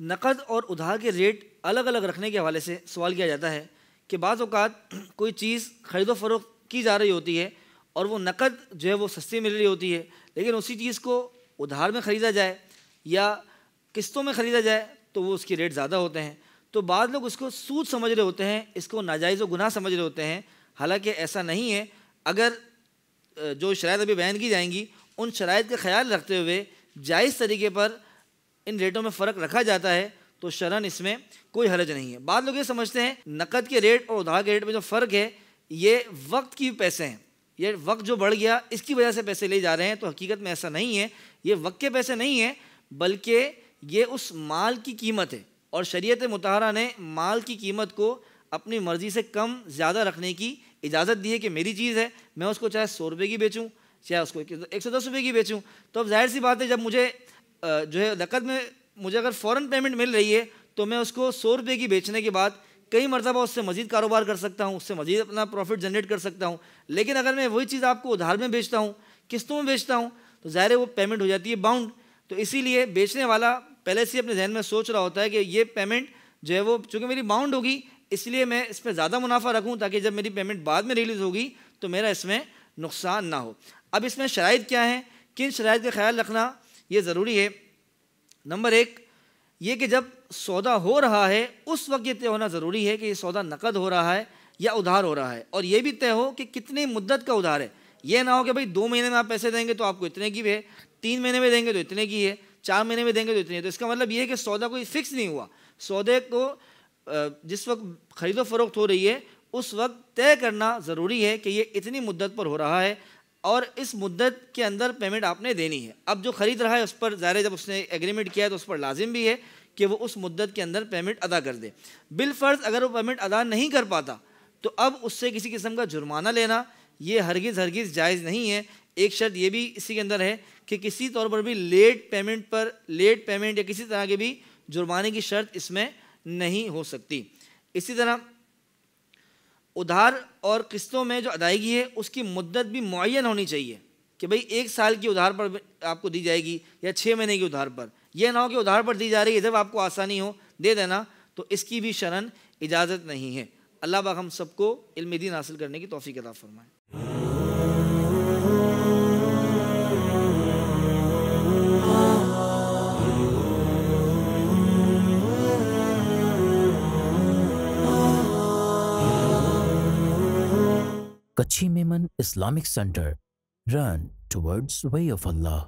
नकद और उधार के रेट अलग अलग रखने के हवाले से सवाल किया जाता है कि बाज़ औक़ात कोई चीज़ ख़रीदो फ़रोख्त की जा रही होती है और वो नकद जो है वो सस्ती मिल रही होती है, लेकिन उसी चीज़ को उधार में ख़रीदा जाए या किस्तों में ख़रीदा जाए तो वो उसके रेट ज़्यादा होते हैं। तो बाद लोग उसको सूद समझ रहे होते हैं, इसको नाजायज़ व गुनाह समझ रहे होते हैं। हालांकि ऐसा नहीं है। अगर जो शराइत अभी बयान की जाएंगी उन शराइत का ख्याल रखते हुए जायज़ तरीके पर इन रेटों में फ़र्क रखा जाता है तो शरन इसमें कोई हरज नहीं है। बाद लोग ये समझते हैं नकद के रेट और उधार के रेट में जो फ़र्क है ये वक्त की पैसे हैं, ये वक्त जो बढ़ गया इसकी वजह से पैसे ले जा रहे हैं। तो हकीकत में ऐसा नहीं है, ये वक्त के पैसे नहीं है बल्कि ये उस माल की कीमत है और शरीयत मुतहरा ने माल की कीमत को अपनी मर्ज़ी से कम ज़्यादा रखने की इजाज़त दी है कि मेरी चीज़ है, मैं उसको चाहे 100 रुपये की बेचूँ चाहे उसको 110 रुपये की बेचूँ। तो अब जाहिर सी बात है जब मुझे जो है नकद में मुझे अगर फ़ौरन पेमेंट मिल रही है तो मैं उसको 100 रुपये की बेचने के बाद कई मरतबा उससे मज़ीद कारोबार कर सकता हूँ, उससे मज़ीद अपना प्रॉफिट जनरेट कर सकता हूँ। लेकिन अगर मैं वही चीज़ आपको उधार में बेचता हूँ, किस्तों में बेचता हूँ, तो ज़ाहिर है वो पेमेंट हो जाती है बाउंड। तो इसीलिए बेचने वाला पहले से अपने जहन में सोच रहा होता है कि ये पेमेंट जो है वो चूँकि मेरी बाउंड होगी इसलिए मैं इस पर ज़्यादा मुनाफा रखूँ ताकि जब मेरी पेमेंट बाद में रिलीज़ होगी तो मेरा इसमें नुकसान ना हो। अब इसमें शराइत क्या हैं, किन शराइत का ख्याल रखना ये ज़रूरी है। नंबर 1 ये कि जब सौदा हो रहा है उस वक्त ये तय होना ज़रूरी है कि ये सौदा नकद हो रहा है या उधार हो रहा है, और ये भी तय हो कि कितनी मुद्दत का उधार है। ये ना हो कि भाई 2 महीने में आप पैसे देंगे तो आपको इतने की है, 3 महीने में देंगे तो इतने की है, 4 महीने में देंगे तो इतनी है। तो इसका मतलब ये है कि सौदा कोई फिक्स नहीं हुआ। सौदे को जिस वक्त ख़रीदो फ़रोख्त हो रही है उस वक्त तय करना ज़रूरी है कि ये इतनी मुद्दत पर हो रहा है और इस मुद्दत के अंदर पेमेंट आपने देनी है। अब जो ख़रीद रहा है उस पर ज़ाहिर जब उसने एग्रीमेंट किया है तो उस पर लाजिम भी है कि वो उस मुद्दत के अंदर पेमेंट अदा कर दे। बिलफ़र्ज़ अगर वो पेमेंट अदा नहीं कर पाता तो अब उससे किसी किस्म का जुर्माना लेना ये हरगिज़ जायज़ नहीं है। एक शर्त ये भी इसी के अंदर है कि किसी तौर पर भी लेट पेमेंट या किसी तरह के भी जुर्माने की शर्त इसमें नहीं हो सकती। इसी तरह उधार और किस्तों में जो अदायगी है उसकी मुद्दत भी मुअय्यन होनी चाहिए कि भाई 1 साल की उधार पर आपको दी जाएगी या 6 महीने की उधार पर। यह ना हो कि उधार पर दी जा रही है जब आपको आसानी हो दे देना, तो इसकी भी शरन इजाज़त नहीं है। अल्लाह पाक हम सबको इल्म दीन हासिल करने की तौफीक अता फरमाए। Kachi Memon Islamic Center. Run towards way of Allah.